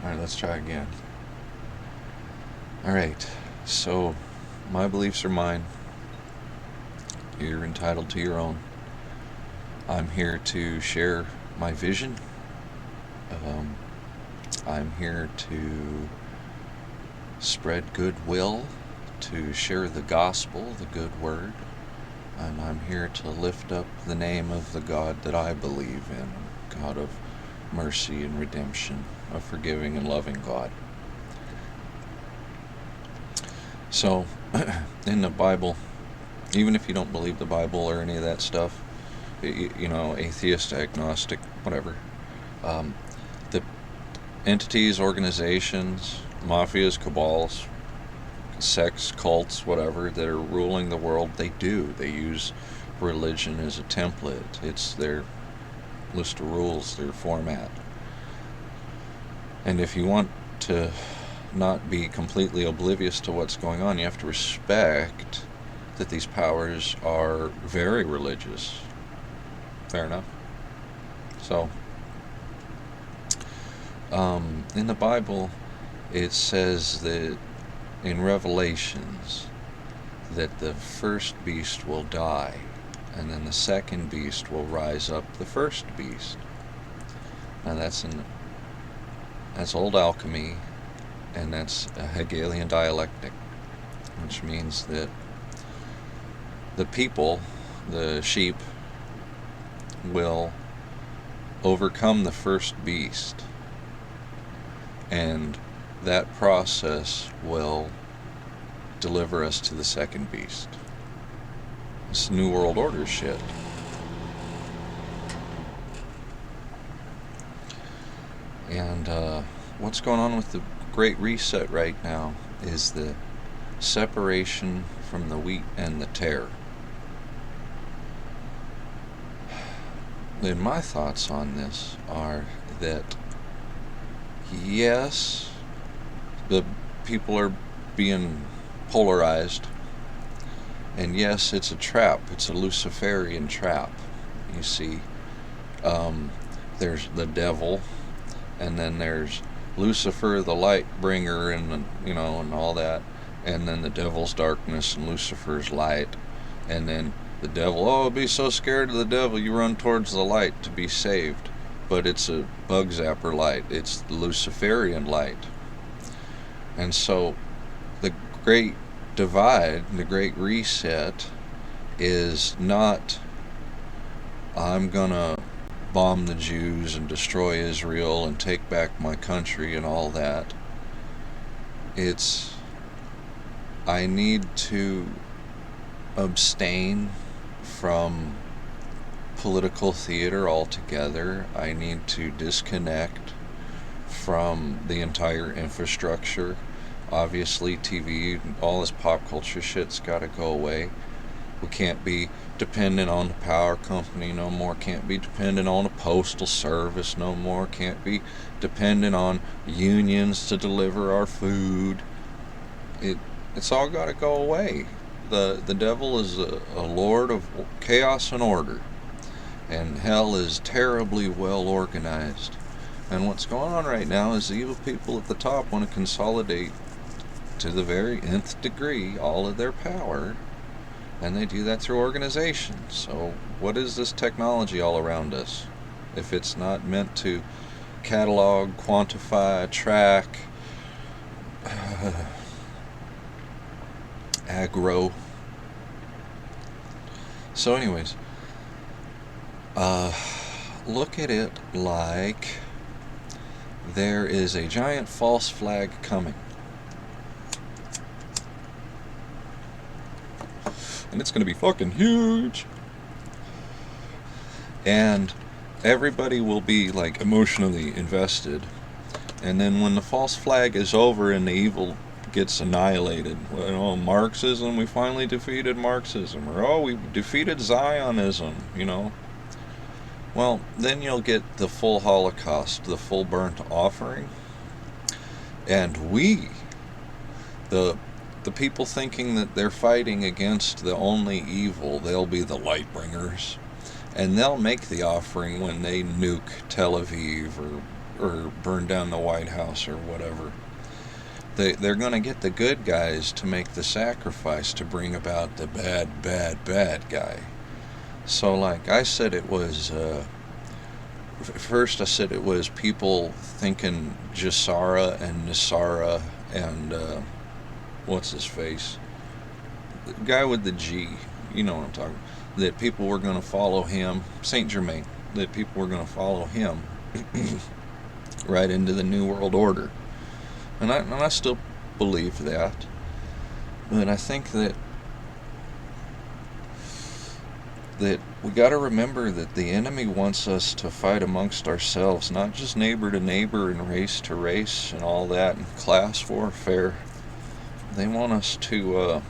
Alright, let's try again. Alright, so my beliefs are mine. You're entitled to your own. I'm here to share my vision. Um, I'm here to spread goodwill, to share the gospel, the good word. And I'm here to lift up the name of the God that I believe in, God of mercy and redemption, a forgiving and loving God. So, in the Bible, even if you don't believe the Bible or any of that stuff, atheist, agnostic, whatever, um, the entities, organizations, mafias, cabals, sects, cults, whatever, that are ruling the world, they use religion as a template. It's their list of rules, their format. And if you want to not be completely oblivious to what's going on, you have to respect that these powers are very religious. Fair enough. So, in the Bible, it says that in Revelations that the first beast will die, and then the second beast will rise up the first beast. Now that's old alchemy, and that's a Hegelian dialectic, which means that the people, the sheep, will overcome the first beast, and that process will deliver us to the second beast. It's New World Order shit. And what's going on with the Great Reset right now is the separation from the wheat and the tare. And my thoughts on this are that yes, the people are being polarized, and yes, it's a trap. It's a Luciferian trap. You see, there's the devil, and then there's Lucifer, the light bringer, and and all that, and then the devil's darkness and Lucifer's light, and then the devil. Oh, be so scared of the devil, you run towards the light to be saved. But it's a bug zapper light. It's the Luciferian light. And so the great divide, the great reset, is not I'm gonna bomb the Jews and destroy Israel and take back my country and all that. It's I need to abstain from political theater altogether. I need to disconnect from the entire infrastructure. Obviously, TV, all this pop culture shit's gotta go away. We can't be dependent on the power company no more. Can't be dependent on a postal service no more. Can't be dependent on unions to deliver our food. It's all gotta go away. The devil is a lord of chaos and order, and hell is terribly well organized. And what's going on right now is the evil people at the top want to consolidate to the very nth degree all of their power, and they do that through organization. So what is this technology all around us if it's not meant to catalog, quantify, track, aggro? So anyways, look at it like there is a giant false flag coming. And it's going to be fucking huge. And everybody will be like emotionally invested. And then when the false flag is over and the evil gets annihilated, Marxism, we finally defeated Marxism, or we defeated Zionism, well, then you'll get the full Holocaust, the full burnt offering, and the people thinking that they're fighting against the only evil, they'll be the light bringers, and they'll make the offering when they nuke Tel Aviv or or burn down the White House or whatever. They're going to get the good guys to make the sacrifice to bring about the bad, bad, bad guy. So, like I said, it was first I said it was people thinking Jasara and Nisara and what's his face, the guy with the G. You know what I'm talking about. That people were going to follow him, Saint Germain. That people were going to follow him right into the New World Order. And I still believe that. But I think that we got to remember that the enemy wants us to fight amongst ourselves, not just neighbor to neighbor and race to race and all that and class warfare. They want us to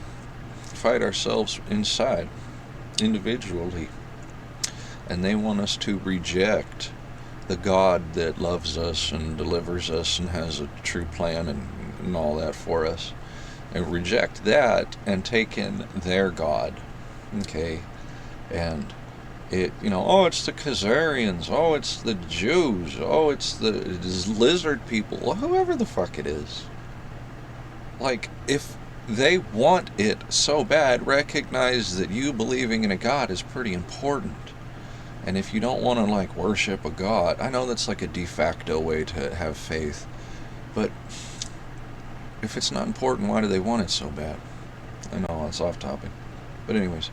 fight ourselves inside, individually. And they want us to reject the God that loves us and delivers us and has a true plan and all that for us. And reject that and take in their God. Okay? And oh, it's the Khazarians, oh, it's the Jews, oh, it's the lizard people, whoever the fuck it is. Like, if they want it so bad, recognize that you believing in a God is pretty important. And if you don't want to, like, worship a God, I know that's like a de facto way to have faith, but if it's not important, why do they want it so bad? I know, it's off topic. But anyways,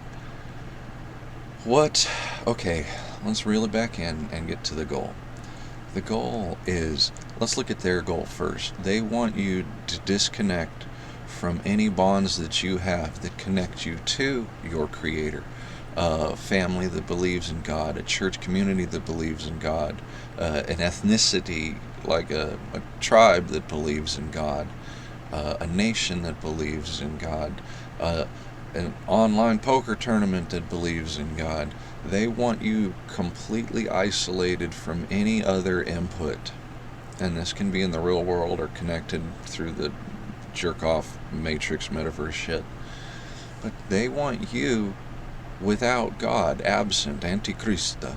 okay, let's reel it back in and get to the goal. The goal is, let's look at their goal first. They want you to disconnect from any bonds that you have that connect you to your Creator. A family that believes in God, a church community that believes in God, an ethnicity, like a tribe that believes in God, a nation that believes in God, an online poker tournament that believes in God. They want you completely isolated from any other input. And this can be in the real world or connected through the jerk-off matrix metaverse shit. But they want you without God, absent, antichrista,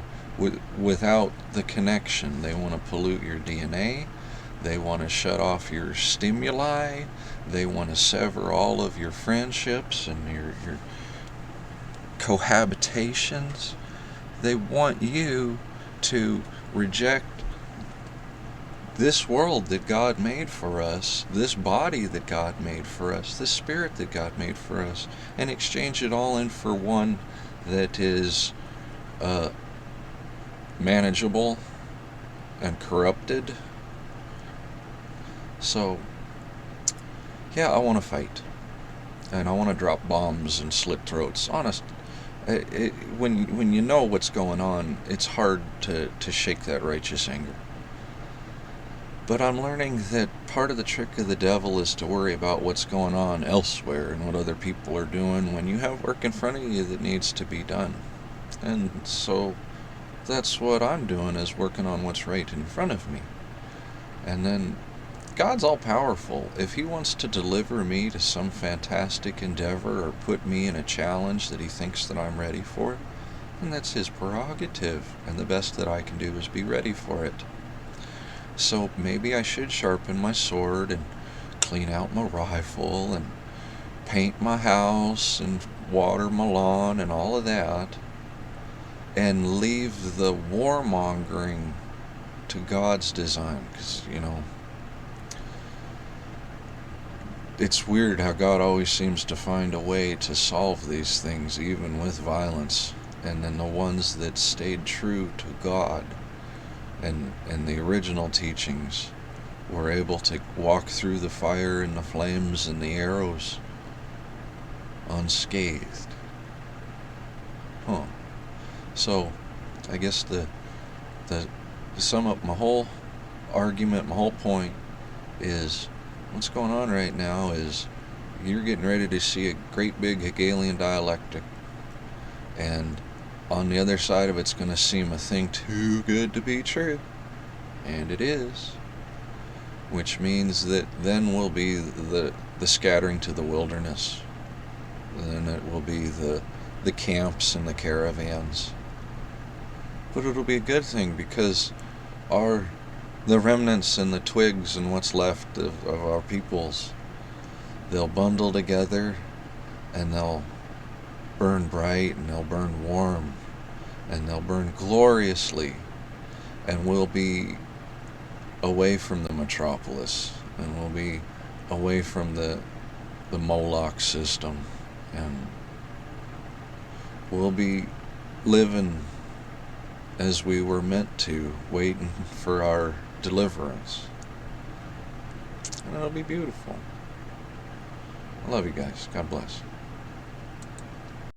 without the connection. They want to pollute your DNA. They want to shut off your stimuli. They want to sever all of your friendships and your cohabitations. They want you to reject this world that God made for us, this body that God made for us, this spirit that God made for us, and exchange it all in for one that is manageable and corrupted. So, yeah, I want to fight. And I want to drop bombs and slit throats. Honest, when you know what's going on, it's hard to shake that righteous anger. But I'm learning that part of the trick of the devil is to worry about what's going on elsewhere and what other people are doing when you have work in front of you that needs to be done. And so that's what I'm doing, is working on what's right in front of me. And then God's all powerful. If he wants to deliver me to some fantastic endeavor or put me in a challenge that he thinks that I'm ready for, then that's his prerogative. And the best that I can do is be ready for it. So maybe I should sharpen my sword and clean out my rifle and paint my house and water my lawn and all of that, and leave the warmongering to God's design. Because, it's weird how God always seems to find a way to solve these things, even with violence. And then the ones that stayed true to God and the original teachings were able to walk through the fire and the flames and the arrows unscathed. So, I guess to sum up my whole argument, my whole point is, what's going on right now is you're getting ready to see a great big Hegelian dialectic, and on the other side of it's going to seem a thing too good to be true, and it is, which means that then will be the scattering to the wilderness, then it will be the camps and the caravans. But it'll be a good thing, because our the remnants and the twigs and what's left of our peoples, they'll bundle together and they'll burn bright and they'll burn warm and they'll burn gloriously, and we'll be away from the metropolis, and we'll be away from the Moloch system, and we'll be living as we were meant to, waiting for our deliverance. And it'll be beautiful. I love you guys. God bless.